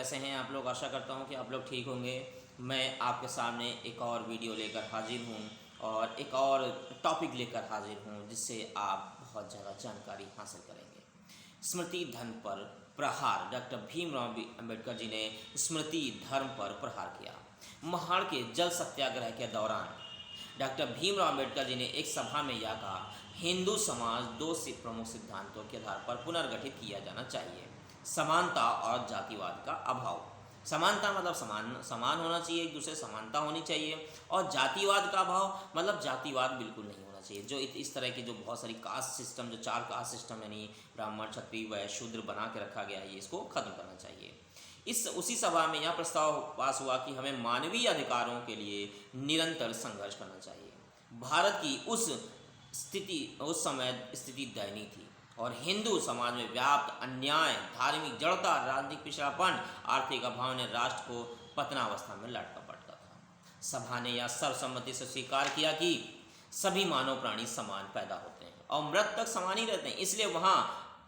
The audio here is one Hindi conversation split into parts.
कैसे हैं आप लोग। आशा करता हूं कि आप लोग ठीक होंगे। मैं आपके सामने एक और वीडियो लेकर हाजिर हूं और एक और टॉपिक लेकर हाजिर हूं जिससे आप बहुत ज़्यादा जानकारी हासिल करेंगे। स्मृति धर्म पर प्रहार। डॉक्टर भीमराव अंबेडकर जी ने स्मृति धर्म पर प्रहार किया। महाड़ के जल सत्याग्रह के दौरान डॉक्टर भीमराव अंबेडकर जी ने एक सभा में यह कहा, हिंदू समाज दो प्रमुख सिद्धांतों के आधार पर पुनर्गठित किया जाना चाहिए, समानता और जातिवाद का अभाव। समानता मतलब समान होना चाहिए, एक दूसरे समानता होनी चाहिए, और जातिवाद का अभाव मतलब जातिवाद बिल्कुल नहीं होना चाहिए। जो इस तरह की जो बहुत सारी कास्ट सिस्टम, जो 4 कास्ट सिस्टम यानी ब्राह्मण, क्षत्रिय, वैश्य, शूद्र बना के रखा गया है, इसको खत्म करना चाहिए। उसी सभा में यह प्रस्ताव पास हुआ कि हमें मानवीय अधिकारों के लिए निरंतर संघर्ष करना चाहिए। भारत की उस समय स्थिति दयनीय थी और हिंदू समाज में व्याप्त अन्याय, धार्मिक जड़ता, राजनीतिक पिछड़ापन, आर्थिक अभाव ने राष्ट्र को पतनावस्था में लटका पटका था। सभा ने यह सर्वसम्मति से स्वीकार किया कि सभी मानव प्राणी समान पैदा होते हैं और मृत तक समान ही रहते हैं। इसलिए वहाँ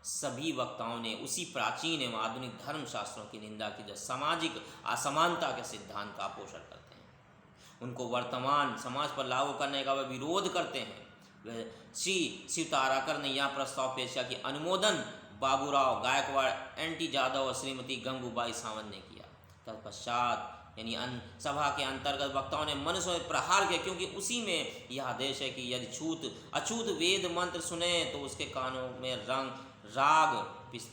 सभी वक्ताओं ने उसी प्राचीन एवं आधुनिक धर्म शास्त्रों की निंदा की जो सामाजिक असमानता के सिद्धांत का पोषण करते हैं। उनको वर्तमान समाज पर लागू करने का वह विरोध करते हैं। श्री शिव ताराकर ने यह प्रस्ताव पेश किया कि अनुमोदन बाबूराव गायकवाड़, एन.टी. जादव और श्रीमती गंगूबाई सावंत ने किया। तत्पश्चात यानी सभा के अंतर्गत वक्ताओं ने मनुष्य पर प्रहार किया, क्योंकि उसी में यह आदेश है कि यदि अछूत वेद मंत्र सुने तो उसके कानों में राग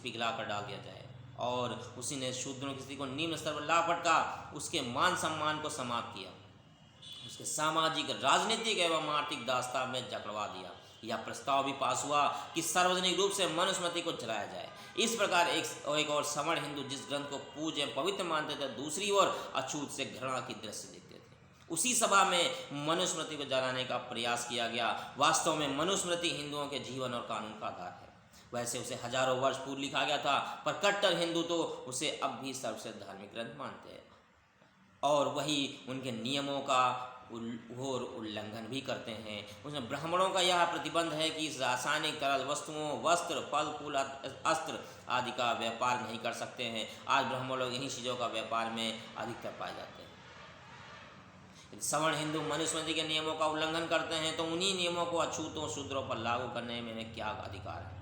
पिघला कर डाल दिया जाए। और उसी ने शूद्रों की स्थिति को निम्न स्तर पर ला पटका, उसके मान सम्मान को समाप्त किया, उसके सामाजिक, राजनीतिक एवं आर्थिक दास्तान में जकड़वा दिया। यह प्रस्ताव भी पास हुआ कि सार्वजनिक रूप से मनुस्मृति को जलाया जाए। इस प्रकार एक और सवर्ण हिंदू जिस ग्रंथ को पूज्य पवित्र मानते थे, दूसरी ओर अछूत से घृणा की दृष्टि देखते थे। उसी सभा में मनुस्मृति को जलाने का प्रयास किया गया। वास्तव में मनुस्मृति हिंदुओं के जीवन और कानून का आधार है। वैसे उसे हजारों वर्ष पूर्व लिखा गया था, पर कट्टर हिंदू तो उसे अब भी सर्वश्रेष्ठ धार्मिक ग्रंथ मानते हैं और वही उनके नियमों का घोर उल्लंघन भी करते हैं। उसमें ब्राह्मणों का यह प्रतिबंध है कि रासायनिक तरल वस्तुओं, वस्त्र, फल फूल, अस्त्र आदि का व्यापार नहीं कर सकते हैं। आज ब्राह्मण लोग इन्हीं चीज़ों का व्यापार में अधिकतर पाए जाते हैं। सवर्ण हिंदू मनुस्मृति के नियमों का उल्लंघन करते हैं तो उन्हीं नियमों को अछूतों शूद्रों पर लागू करने में क्या अधिकार है।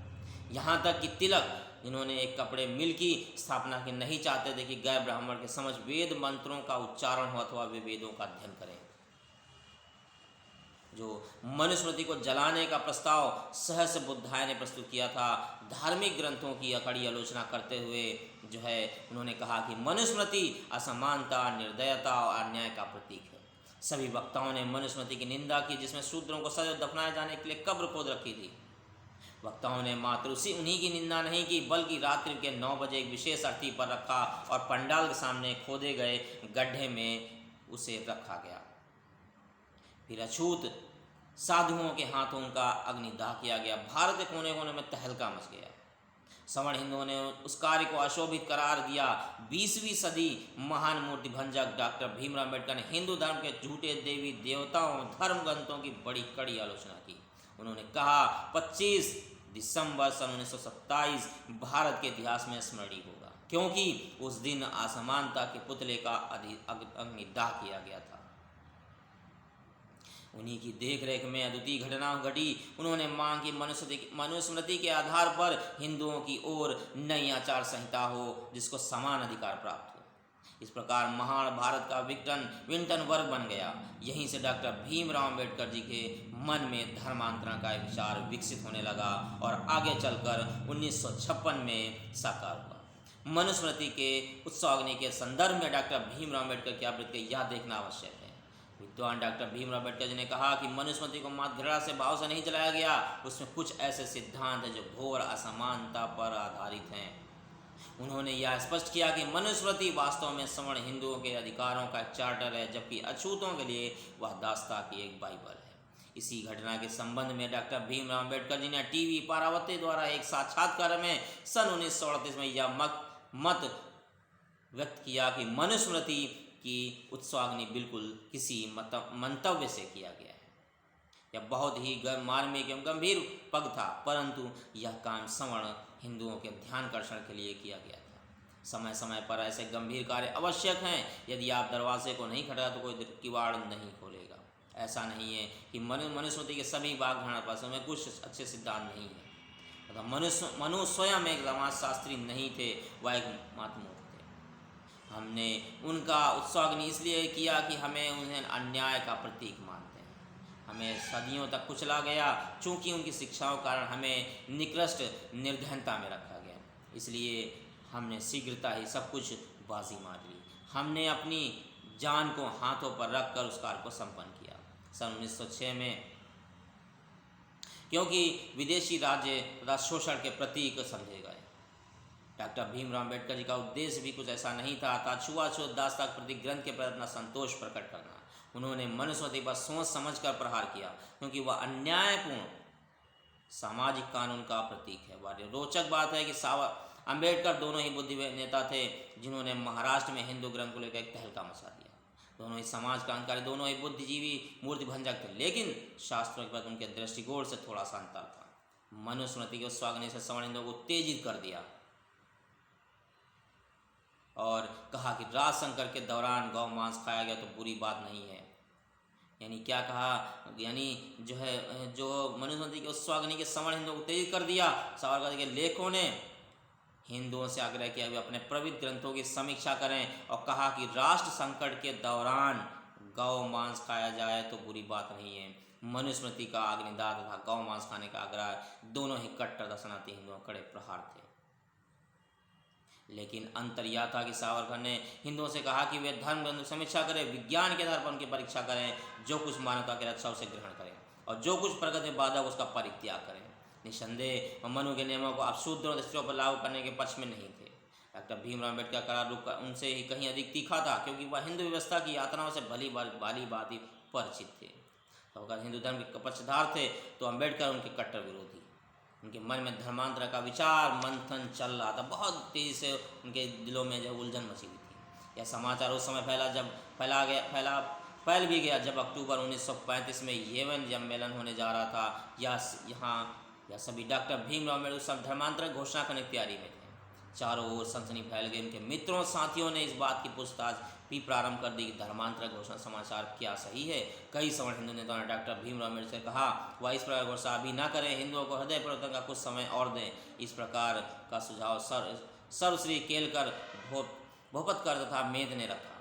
यहाँ तक कि तिलक, जिन्होंने एक कपड़े मिल की स्थापना की, नहीं चाहते थे कि गैर ब्राह्मण के समझ वेद मंत्रों का उच्चारण हो अथवा वे वेदों का अध्ययन करें। जो मनुस्मृति को जलाने का प्रस्ताव सहस बुद्धाय ने प्रस्तुत किया था, धार्मिक ग्रंथों की कड़ी आलोचना करते हुए जो है उन्होंने कहा कि मनुस्मृति असमानता, निर्दयता और अन्याय का प्रतीक है। सभी वक्ताओं ने मनुस्मृति की निंदा की, जिसमें शूद्रों को सदैव दफनाए जाने के लिए कब्र खोद रखी थी। वक्ताओं ने मात्र उन्हीं की निंदा नहीं की, बल्कि रात्रि के 9 बजे एक विशेष अर्थी पर रखा और पंडाल के सामने खोदे गए गड्ढे में उसे रखा गया। फिर अछूत साधुओं के हाथों उनका अग्निदाह किया गया। भारत के कोने कोने में तहलका मच गया। सवर्ण हिंदुओं ने उस कार्य को अशोभित करार दिया। 20वीं सदी महान मूर्ति भंजक डॉक्टर भीमराव अंबेडकर ने हिंदू धर्म के झूठे देवी देवताओं, धर्म ग्रंथों की बड़ी कड़ी आलोचना की। उन्होंने कहा 25 दिसंबर सन 1927 भारत के इतिहास में स्मरणीय होगा, क्योंकि उस दिन असमानता के पुतले का अग्निदाह किया गया था। उन्हीं की देखरेख में अद्वितीय घटना घटी। उन्होंने मांग की मनुस्मृति के आधार पर हिंदुओं की ओर नई आचार संहिता हो, जिसको समान अधिकार प्राप्त हो। इस प्रकार महान भारत का विंटन वर्ग बन गया। यहीं से डॉक्टर भीमराव अंबेडकर जी के मन में धर्मांतरण का एक विचार विकसित होने लगा और आगे चलकर 1956 में साकार हुआ। मनुस्मृति के उत्सवाग्नि के संदर्भ में डॉक्टर भीमराव अंबेडकर की आवृत्ति यह देखना आवश्यक है। विद्वान डॉक्टर भीमराव अंबेडकर जी ने कहा कि मनुस्मृति को मात्र घृणा से भाव से नहीं जलाया गया, उसमें कुछ ऐसे सिद्धांत हैं जो घोर असमानता पर आधारित हैं। उन्होंने यह स्पष्ट किया कि मनुस्मृति वास्तव में सवर्ण हिंदुओं के अधिकारों का चार्टर है, जबकि अछूतों के लिए वह दास्ता की एक बाइबल है। इसी घटना के संबंध में डॉक्टर भीमराव अंबेडकर जी ने टीवी पारावती द्वारा एक साक्षात्कार में सन 1938 में यह मत व्यक्त किया कि मनुस्मृति की उत्सवाग्नि बिल्कुल किसी मंतव्य से किया गया है। यह बहुत ही मार्मिक एवं गंभीर पग था, परंतु यह काम सवर्ण हिंदुओं के ध्यानकर्षण के लिए किया गया था। समय समय पर ऐसे गंभीर कार्य आवश्यक हैं। यदि आप दरवाजे को नहीं खटका तो कोई किवाड़ नहीं खोलेगा। ऐसा नहीं है कि मनुस्मृति के सभी भाग धारणा में कुछ अच्छे सिद्धांत नहीं है। मतलब मनु स्वयं एक समाजशास्त्री नहीं थे, वह एक महात्मा थे। हमने उनका उत्सर्ग इसलिए किया कि हमें उन्हें अन्याय का प्रतीक मानते हैं। हमें सदियों तक कुचला गया, चूँकि उनकी शिक्षाओं के कारण हमें निकृष्ट निर्धनता में रखा गया, इसलिए हमने शीघ्रता ही सब कुछ बाजी मार ली। हमने अपनी जान को हाथों पर रखकर उस कार्य को संपन्न किया। सन 1906 में क्योंकि विदेशी राज्य तथा शोषण के प्रतीक समझे गए। डॉक्टर भीमराव अम्बेडकर जी का उद्देश्य भी कुछ ऐसा नहीं था अर्थात छुआछूत दासता के प्रति ग्रंथ के प्रति अपना संतोष प्रकट करना। उन्होंने मनुस्मृति पर सोच समझकर प्रहार किया, क्योंकि वह अन्यायपूर्ण सामाजिक कानून का प्रतीक है। बड़ी रोचक बात है कि अम्बेडकर दोनों ही बुद्धिजीवी नेता थे जिन्होंने महाराष्ट्र में हिंदू ग्रंथ को लेकर एक तहलका मचा दिया। दोनों ही समाज क्रांतिकारी, दोनों ही बुद्धिजीवी मूर्ति भंजक थे, लेकिन शास्त्रों के प्रति उनके दृष्टिकोण से थोड़ा सा अंतर था। मनुस्मृति के स्वागत से सवर्ण हिंदुओं को उत्तेजित कर दिया और कहा कि राज संकट के दौरान गौ मांस खाया गया तो बुरी बात नहीं है। यानी क्या कहा, यानी जो मनुस्मृति के उत्स्वाग्नि के सवर्ण हिंदुओं को उत्तेजित कर दिया। सावरकर के लेखों ने हिंदुओं से आग्रह किया वे अपने पवित्र ग्रंथों की समीक्षा करें और कहा कि राष्ट्र संकट के दौरान गौ मांस खाया जाए तो बुरी बात नहीं है। मनुस्मृति का अग्निदाह तथा गौ मांस खाने का आग्रह दोनों ही कट्टर सनातनी हिंदुओं कड़े प्रहार थे। लेकिन अंतर यह था कि सावरकर ने हिंदुओं से कहा कि वे धर्म ग्रंथों की समीक्षा करें, विज्ञान के आधार पर उनकी परीक्षा करें, जो कुछ मानवता की रक्षा उसे ग्रहण करें और जो कुछ प्रगति बाधक उसका परित्याग करें। निसंदेह मनु के नियमों को आप शूद्र और स्त्रियों पर लागू करने के पक्ष में नहीं थे। डॉक्टर भीमराव अम्बेडकर का रूप उनसे ही कहीं अधिक तीखा था, क्योंकि वह हिंदू व्यवस्था की यातनाओं से भली भांति परिचित थे। तो अगर हिंदू धर्म के पक्षधार थे तो अम्बेडकर उनके कट्टर विरोधी। उनके मन में धर्मांतर का विचार मंथन चल रहा था, बहुत तेज़ी से उनके दिलों में जो उलझन मची हुई थी। यह समाचार उस समय फैल भी गया जब अक्टूबर 1935 में येवन सम्मेलन होने जा रहा था। यह सभी डॉक्टर भीमराव अम्बेडकर उस समय धर्मांतर घोषणा करने की तैयारी में थे। चारों ओर सनसनी फैल गई। उनके मित्रों साथियों ने इस बात की पूछताछ भी प्रारंभ कर दी कि धर्मांतर घोषणा समाचार क्या सही है। कई सवर्ण हिंदू नेताओं ने डॉक्टर भीमराव अम्बेडकर से कहा वह इस प्रकार घोषणा अभी ना करें, हिंदुओं को हृदय परिवर्तन का कुछ समय और दें। इस प्रकार का सुझाव सर्वश्री केलकर, भोपतकर तथा मेद ने रखा।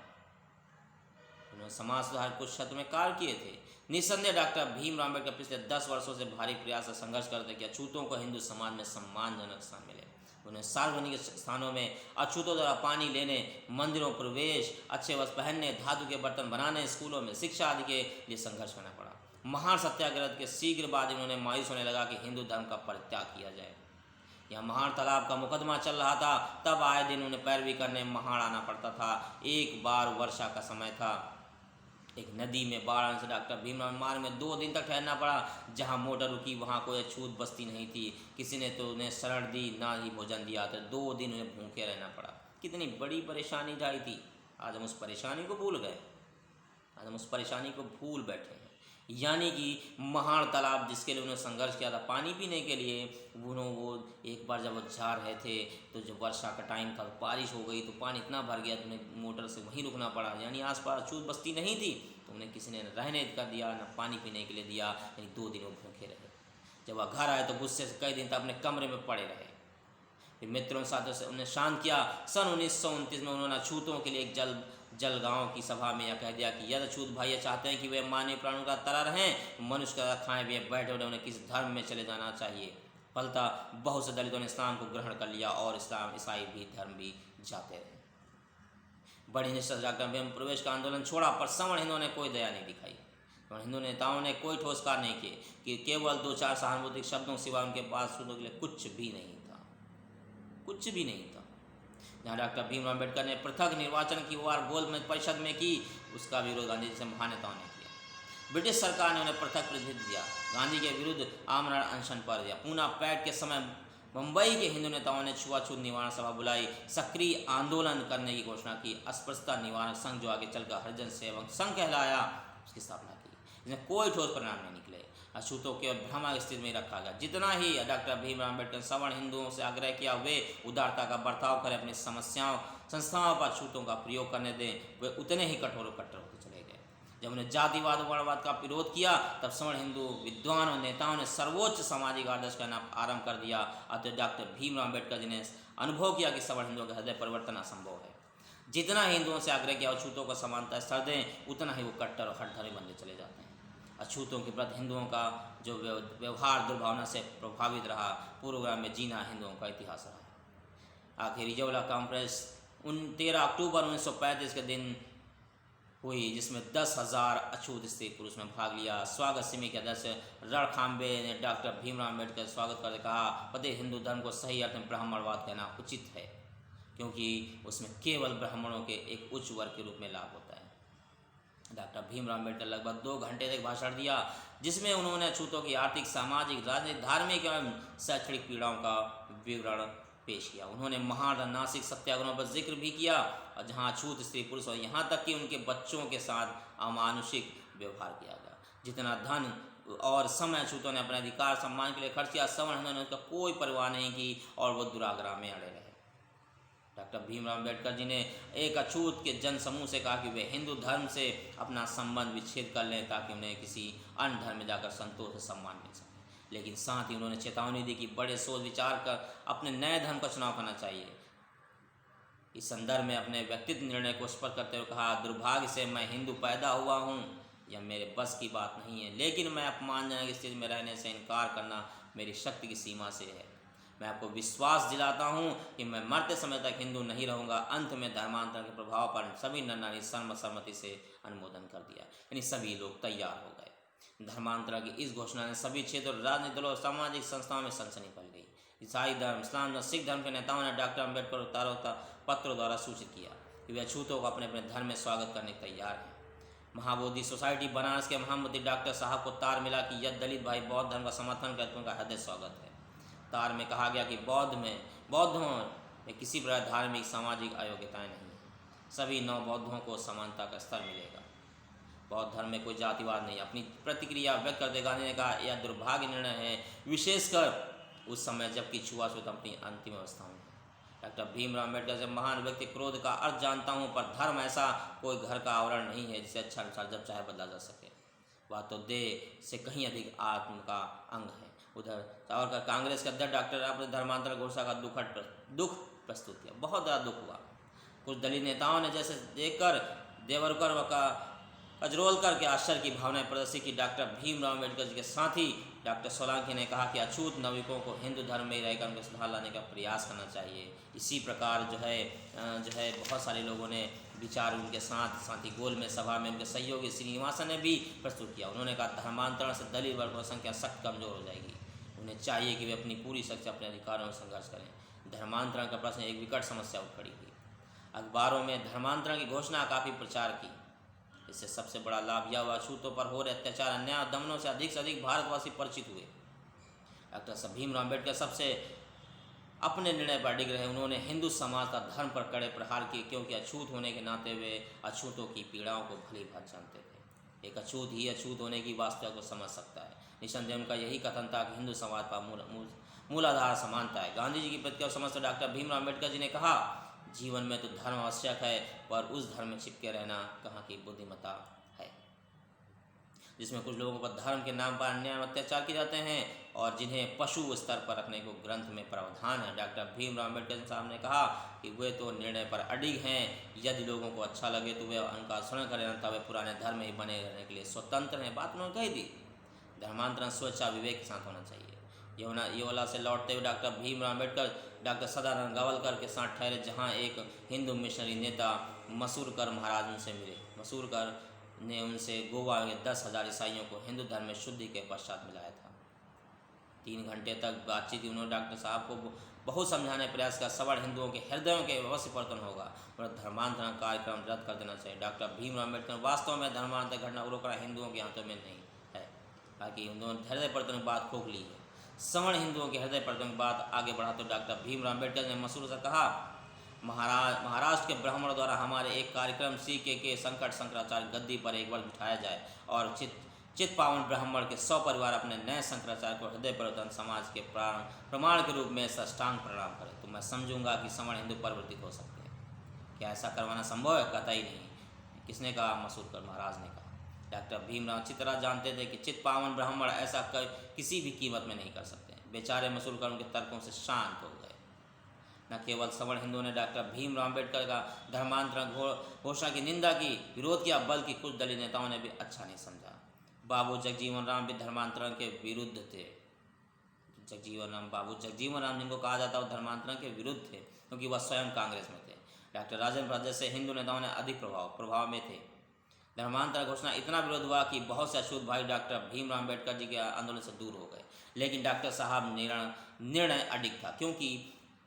उन्होंने समाज सुधार कुछ क्षेत्र में कार्य किए थे। निस्संदेह डॉक्टर भीमराव अम्बेडकर पिछले 10 वर्षों से भारी प्रयास से संघर्ष करते कि अछूतों को हिंदू समाज में सम्मानजनक स्थान मिले। उन्हें सार्वजनिक स्थानों में अछूतों द्वारा पानी लेने, मंदिरों प्रवेश, अच्छे वस्त्र पहनने, धातु के बर्तन बनाने, स्कूलों में शिक्षा आदि के लिए संघर्ष करना पड़ा। महान सत्याग्रह के शीघ्र बाद उन्होंने मायूस होने लगा कि हिंदू धर्म का परित्याग किया जाए। यह महान तालाब का मुकदमा चल रहा था, तब आए दिन उन्हें पैरवी करने महाड़ आना पड़ता था। एक बार वर्षा का समय था, एक नदी में बाढ़ आने से डॉक्टर भीमराव मार्ग में 2 दिन तक ठहरना पड़ा। जहां मोटर रुकी वहां कोई अछूत बस्ती नहीं थी। किसी ने तो उन्हें शरण दी, ना ही भोजन दिया, तो 2 दिन उन्हें भूखे रहना पड़ा। कितनी बड़ी परेशानी ढाई थी। आज हम उस परेशानी को भूल गए, आज हम उस परेशानी को भूल बैठे हैं। यानी कि महान तालाब जिसके लिए उन्होंने संघर्ष किया था पानी पीने के लिए, वो एक बार जब वो जा रहे थे तो जब वर्षा का टाइम था, बारिश हो गई तो पानी इतना भर गया तो उन्हें मोटर से वहीं रुकना पड़ा। यानी आसपास अछूत बस्ती नहीं थी, तो उन्हें किसी ने रहने कर दिया, न पानी पीने के लिए दिया। यानी 2 दिन वो भूखे रहे। जब वह घर आए तो गुस्से से कई दिन तक अपने कमरे में पड़े रहे। फिर मित्रों के साथ उन्हें शांत किया। सन 1929 में उन्होंने अछूतों के लिए एक जलगांव की सभा में यह कह दिया कि यदि अछूत भाई चाहते हैं कि वे मानवीय प्राणों का तरह रहें, मनुष्य का खाएं पिए बैठे उन्हें किसी धर्म में चले जाना चाहिए। फलतः बहुत से दलितों ने इस्लाम को ग्रहण कर लिया और इस्लाम ईसाई भी धर्म भी जाते रहे। बड़ी निष्ठा में प्रवेश का आंदोलन छोड़ा, पर सवर्ण हिंदुओं ने कोई दया नहीं दिखाई। हिंदू नेताओं ने कोई ठोस कार्य नहीं किए कि केवल 2-4 सहानुभूतिक शब्दों सिवा उनके पास सुनने के लिए कुछ भी नहीं था, कुछ भी नहीं था। जहाँ डॉक्टर भीमराव अम्बेडकर ने पृथक निर्वाचन की वार गोलमेज परिषद में की, उसका विरोध गांधी जैसे महान नेताओं ने किया। ब्रिटिश सरकार ने उन्हें पृथक प्रतिनिधित्व दिया, गांधी के विरुद्ध आमरण अनशन पर दिया। पूना पैठ के समय मुंबई के हिंदू नेताओं ने छुआछूत निवारण सभा बुलाई, सक्रिय आंदोलन करने की घोषणा की। अस्पृश्यता निवारण संघ जो आगे चलकर हरिजन सेवक संघ कहलाया, उसकी स्थापना की। इसमें कोई ठोस परिणाम नहीं निकले। अछूतों के भ्रामक स्थिति में रखा गया। जितना ही डॉक्टर भीमराव अम्बेडकर सवर्ण हिंदुओं से आग्रह किया वे उदारता का बर्ताव करें, अपनी समस्याओं संस्थाओं पर अछूतों का प्रयोग करने दें, वे उतने ही कठोर और कट्टर होते चले गए। जब उन्हें जातिवाद और वर्णवाद का विरोध किया तब सवर्ण हिंदू विद्वान और नेताओं ने सर्वोच्च सामाजिक आदर्श कहना आरंभ कर दिया। अतः डॉक्टर भीमराव अम्बेडकर जी ने अनुभव किया कि सवर्ण हिंदुओं का हृदय परिवर्तन असंभव है। जितना हिंदुओं से आग्रह किया अछूतों को समानता स्तर दें, उतना ही वो कट्टर और हठधर्मी बनते चले जाते हैं। अछूतों के प्रति हिंदुओं का जो व्यवहार दुर्भावना से प्रभावित रहा, पूर्वग्राम में जीना हिंदुओं का इतिहास रहा। आखिर रिजौला कॉन्फ्रेंस 13 अक्टूबर 1935 के दिन हुई, जिसमें 10,000 अछूत स्त्री पुरुष में भाग लिया। स्वागत समिति के अध्यक्ष रणखांबे ने डॉक्टर भीमराव अम्बेडकर स्वागत करते कहा, प्रत्येक हिंदू धर्म को सही अर्थ में ब्राह्मणवाद कहना उचित है, क्योंकि उसमें केवल ब्राह्मणों के एक उच्च वर्ग के रूप में लाभ होता है। डॉक्टर भीमराव अम्बेडकर लगभग 2 घंटे तक भाषण दिया, जिसमें उन्होंने अछूतों की आर्थिक, सामाजिक, राजनीतिक, धार्मिक एवं शैक्षणिक पीड़ाओं का विवरण पेश किया। उन्होंने महान नासिक सत्याग्रहों पर जिक्र भी किया, और जहाँ अछूत स्त्री पुरुष और यहाँ तक कि उनके बच्चों के साथ अमानुषिक व्यवहार किया गया। जितना धन और समय अछूतों ने अपने अधिकार सम्मान के लिए खर्च किया, सवर्ण ने उसका कोई परवाह नहीं की और वो दुराग्रह में अड़े रहे। डॉक्टर भीमराव अम्बेडकर जी ने एक अछूत के जन समूह से कहा कि वे हिंदू धर्म से अपना संबंध विच्छेद कर लें, ताकि उन्हें किसी अन्य धर्म में जाकर संतोष और सम्मान मिल सके। लेकिन साथ ही उन्होंने चेतावनी दी कि बड़े सोच विचार कर अपने नए धर्म का चुनाव करना चाहिए। इस संदर्भ में अपने व्यक्तित्व निर्णय को स्पष्ट करते हुए कहा, दुर्भाग्य से मैं हिंदू पैदा हुआ हूँ, यह मेरे बस की बात नहीं है, लेकिन मैं अपमानजनक स्थिति में रहने से इनकार करना मेरी शक्ति की सीमा से है। मैं आपको विश्वास दिलाता हूँ कि मैं मरते समय तक हिंदू नहीं रहूँगा। अंत में धर्मांतरण के प्रभाव पर सभी नर नारी सर्वसम्मति से अनुमोदन कर दिया, यानी सभी लोग तैयार हो गए। धर्मांतरण की इस घोषणा ने सभी क्षेत्रों, राजनीतिक दलों और सामाजिक संस्थाओं में सनसनी फैल गई। ईसाई धर्म, इस्लाम धर्म, सिख धर्म के नेताओं ने डॉक्टर अम्बेडकर को पत्रों द्वारा सूचित किया कि वे अछूतों को अपने अपने धर्म में स्वागत करने के तैयार हैं। महाबोधि सोसाइटी बनारस के महामंत्री डॉक्टर साहब को तार मिला कि यह दलित भाई बौद्ध धर्म का समर्थन करते हैं, उनका हृदय स्वागत है। तार में कहा गया कि बौद्धों में किसी प्रकार धार्मिक सामाजिक अयोग्यताएं नहीं है, सभी 9 बौद्धों को समानता का स्तर मिलेगा। बौद्ध धर्म में कोई जातिवाद नहीं। अपनी प्रतिक्रिया व्यक्त करते गांधी ने कहा, यह दुर्भाग्य निर्णय है, विशेषकर उस समय जबकि छुआछूत अपनी अंतिम अवस्था में। डॉक्टर भीमराव अम्बेडकर से महान व्यक्ति क्रोध का अर्थ जानता हूँ, पर धर्म ऐसा कोई घर का आवरण नहीं है जिसे अच्छा अनुसार जब चाहे बदला जा सके। वह तो देह से कहीं अधिक आत्म का अंग है। उधर सावरकर कांग्रेस के अध्यक्ष डॉक्टर अपने धर्मांतरण घोषणा का दुख प्रस्तुत किया। बहुत ज़्यादा दुख हुआ। कुछ दलित नेताओं ने जैसे देखकर देवरकर व अजरोलकर के आश्चर्य की भावनाएं प्रदर्शित की। डॉक्टर भीमराव अम्बेडकर जी के साथी डॉक्टर सोलंकी ने कहा कि अछूत नागरिकों को हिंदू धर्म में रहकर उनके सुधार लाने का प्रयास करना चाहिए। इसी प्रकार जो है बहुत सारे लोगों ने विचार उनके साथ ही गोल में सभा में उनके सहयोगी श्रीनिवासन ने भी प्रस्तुत किया। उन्होंने कहा, धर्मांतरण से दलित वर्ग की संख्या सख्त कमजोर हो जाएगी। उन्हें चाहिए कि वे अपनी पूरी शक्ति से अपने अधिकारों में संघर्ष करें। धर्मांतरण का प्रश्न एक विकट समस्या उठ खड़ी हुई। अखबारों में धर्मांतरण की घोषणा काफ़ी प्रचार की। इससे सबसे बड़ा लाभ यह हुआ, अछूतों पर हो रहे अत्याचार, अन्याय और दमनों से अधिक भारतवासी परिचित हुए। डॉक्टर भीमराव अम्बेडकर सबसे अपने निर्णय पर अडिग रहे। उन्होंने हिंदू समाज का धर्म पर कड़े प्रहार किए, क्योंकि अछूत होने के नाते वे अछूतों की पीड़ाओं को भली भांति जानते थे। एक अछूत ही अछूत होने की वास्तविकता को समझ सकता है। निसंदेह उनका यही कथन था कि हिंदू समाज का मूलाधार समानता है। गांधी जी की प्रतिक्रिया समझते डॉक्टर भीमराव अम्बेडकर जी ने कहा, जीवन में तो धर्म आवश्यक है, पर उस धर्म में चिपके रहना कहाँ की बुद्धिमत्ता है, जिसमें कुछ लोगों पर धर्म के नाम पर अन्याय अत्याचार किए जाते हैं और जिन्हें पशु स्तर पर रखने को ग्रंथ में प्रावधान है। डॉक्टर भीमराव अम्बेडकर साहब ने कहा कि वे तो निर्णय पर अडिग हैं। यदि लोगों को अच्छा लगे तो वे उनका अनुसरण करें, अन्यथा वे पुराने धर्म में ही बने रहने के लिए स्वतंत्र हैं। बात उन्होंने कही थी। धर्मांतरण स्वेच्छा विवेक के साथ होना चाहिए। येवला से लौटते हुए डॉक्टर भीमराव अम्बेडकर डॉक्टर सदानंद गावलकर के साथ ठहरे, जहां एक हिंदू मिशनरी नेता मसूरकर महाराज उनसे मिले। मसूरकर ने उनसे गोवा में 10,000 ईसाइयों को हिंदू धर्म में शुद्धि के पश्चात मिलाया था। 3 घंटे तक बातचीत उन्होंने डॉक्टर साहब को बहुत समझाने का प्रयास किया। सवर्ण हिंदुओं के हृदयों के अवश्य परिवर्तन होगा और धर्मांतरण कार्यक्रम रद्द कर देना चाहिए। डॉक्टर भीमराव अम्बेडकर वास्तव में धर्मांतरण घटना को रोकना हिंदुओं के हाथों में नहीं है, ताकि उन्होंने हृदय परिवर्तन की बात खोख ली है। सवर्ण हिंदुओं के हृदय परिवर्तन की बात आगे बढ़ाते डॉक्टर भीमराव अम्बेडकर ने मसूर से कहा, महाराष्ट्र के ब्राह्मणों द्वारा हमारे एक कार्यक्रम CKK संकट शंकराचार्य गद्दी पर एक बार बिठाया जाए और चित पावन ब्राह्मण के 100 परिवार अपने नए शंकराचार्य को हृदय परिवर्तन समाज के प्रमाण के रूप में साष्टांग प्रणाम करें, तो मैं समझूंगा कि सवर्ण हिंदू परिवर्तित हो सकते हैं। क्या ऐसा करवाना संभव है? कतई नहीं। किसने कहा? मसूरकर महाराज ने कहा। डॉक्टर भीमराव अच्छी तरह जानते थे कि चित पावन ब्राह्मण ऐसा किसी भी कीमत में नहीं कर सकते। बेचारे मसूरकर उनके तर्कों से शांत हो गए। न केवल सवर्ण हिंदुओं ने डॉक्टर भीमराव अम्बेडकर का धर्मांतरण घोषणा की निंदा की, विरोध किया, बल्कि कुछ दलित नेताओं ने भी अच्छा नहीं समझा। बाबू जगजीवन राम भी धर्मांतरण के विरुद्ध थे। बाबू जगजीवन राम जिनको कहा जाता है वो धर्मांतरण के विरुद्ध थे, क्योंकि वह स्वयं कांग्रेस में थे। डॉक्टर राजेंद्र प्रसाद जैसे हिंदू नेताओं ने अधिक प्रभाव में थे। धर्मांतरण घोषणा इतना विरोध हुआ कि बहुत से अछूत भाई डॉक्टर भीमराव अम्बेडकर जी के आंदोलन से दूर हो गए। लेकिन डॉक्टर साहब निर्णय अडिग था, क्योंकि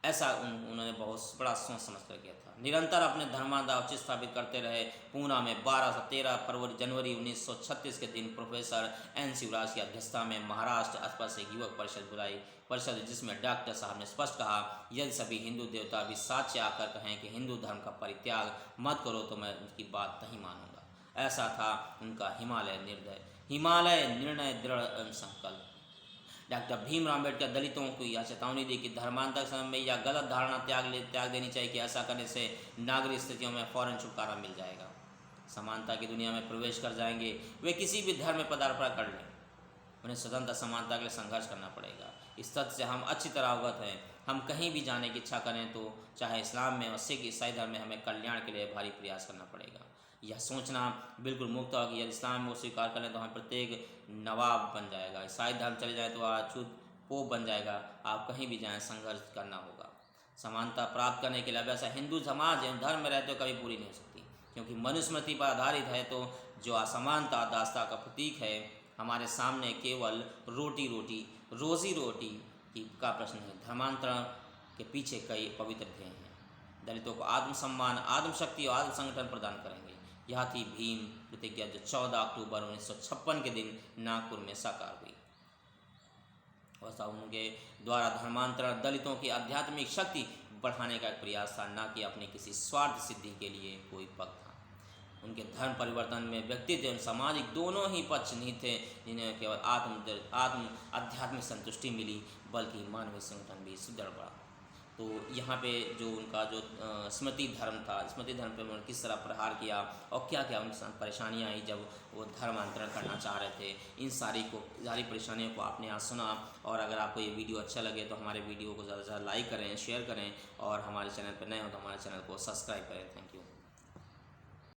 ऐसा उन्होंने बहुत बड़ा सोच समझ कर किया था। निरंतर अपने धर्मांतर औचित्य स्थापित करते रहे। पूना में 12 से 13 जनवरी 1936 के दिन प्रोफेसर एन शिवराज की अध्यक्षता में महाराष्ट्र अस्पताल से युवक परिषद बुलाई परिषद, जिसमें डॉक्टर साहब ने स्पष्ट कहा, यदि सभी हिंदू देवता भी साथ से आकर कहें कि हिंदू धर्म का परित्याग मत करो तो मैं उनकी बात नहीं मानूंगा। ऐसा था उनका हिमालय निर्णय दृढ़ संकल्प। डॉक्टर भीमराव अम्बेडकर दलितों को यह चेतावनी दी कि धर्मांतर समय में यह गलत धारणा त्याग देनी चाहिए कि ऐसा करने से नागरिक स्थितियों में फौरन छुटकारा मिल जाएगा, समानता की दुनिया में प्रवेश कर जाएंगे। वे किसी भी धर्म में पदार्पण कर लें, उन्हें स्वतंत्र समानता के लिए संघर्ष करना पड़ेगा। इस तथ्य से हम अच्छी तरह अवगत हैं। हम कहीं भी जाने की इच्छा करें तो चाहे इस्लाम में और सिख ईसाई धर्म में हमें कल्याण के लिए भारी प्रयास करना पड़ेगा। यह सोचना बिल्कुल मुक्त होगा कि यदि इस्लाम को स्वीकार कर लें तो हम प्रत्येक नवाब बन जाएगा, ईसाई धर्म चले जाए तो अछूत पोप बन जाएगा। आप कहीं भी जाएं संघर्ष करना होगा। समानता प्राप्त करने के लिए वैसा हिंदू समाज एवं धर्म में रहते हो कभी पूरी नहीं हो सकती, क्योंकि मनुस्मृति पर आधारित है। तो जो असमानता दास्ता का प्रतीक है, हमारे सामने केवल रोजी रोटी का प्रश्न है। धर्मांतरण के पीछे कई पवित्र ध्येय हैं। दलितों को आत्मसम्मान, आत्मशक्ति और आत्म संगठन प्रदान करेंगे। यह थी भीम प्रतिज्ञा जो 14 अक्टूबर 1956 के दिन नागपुर में साकार हुई। वैसा उनके द्वारा धर्मांतरण दलितों की आध्यात्मिक शक्ति बढ़ाने का एक प्रयास था, न कि अपनी किसी स्वार्थ सिद्धि के लिए कोई पक्ष था। उनके धर्म परिवर्तन में व्यक्तित्व एवं सामाजिक दोनों ही पक्ष नहीं थे, जिन्हें केवल आत्म आध्यात्मिक संतुष्टि मिली, बल्कि मानवीय संगठन भी सुदृढ़ बढ़ा। तो यहाँ पे जो उनका जो स्मृति धर्म था, स्मृति धर्म पे उन्होंने किस तरह प्रहार किया और क्या क्या उनके साथ परेशानियाँ आई जब वो धर्मांतरण करना चाह रहे थे, इन सारी परेशानियों को आपने आज सुना। और अगर आपको ये वीडियो अच्छा लगे तो हमारे वीडियो को ज़्यादा से ज़्यादा लाइक करें, शेयर करें, और हमारे चैनल पर नए हो तो हमारे चैनल को सब्सक्राइब करें। Thank you.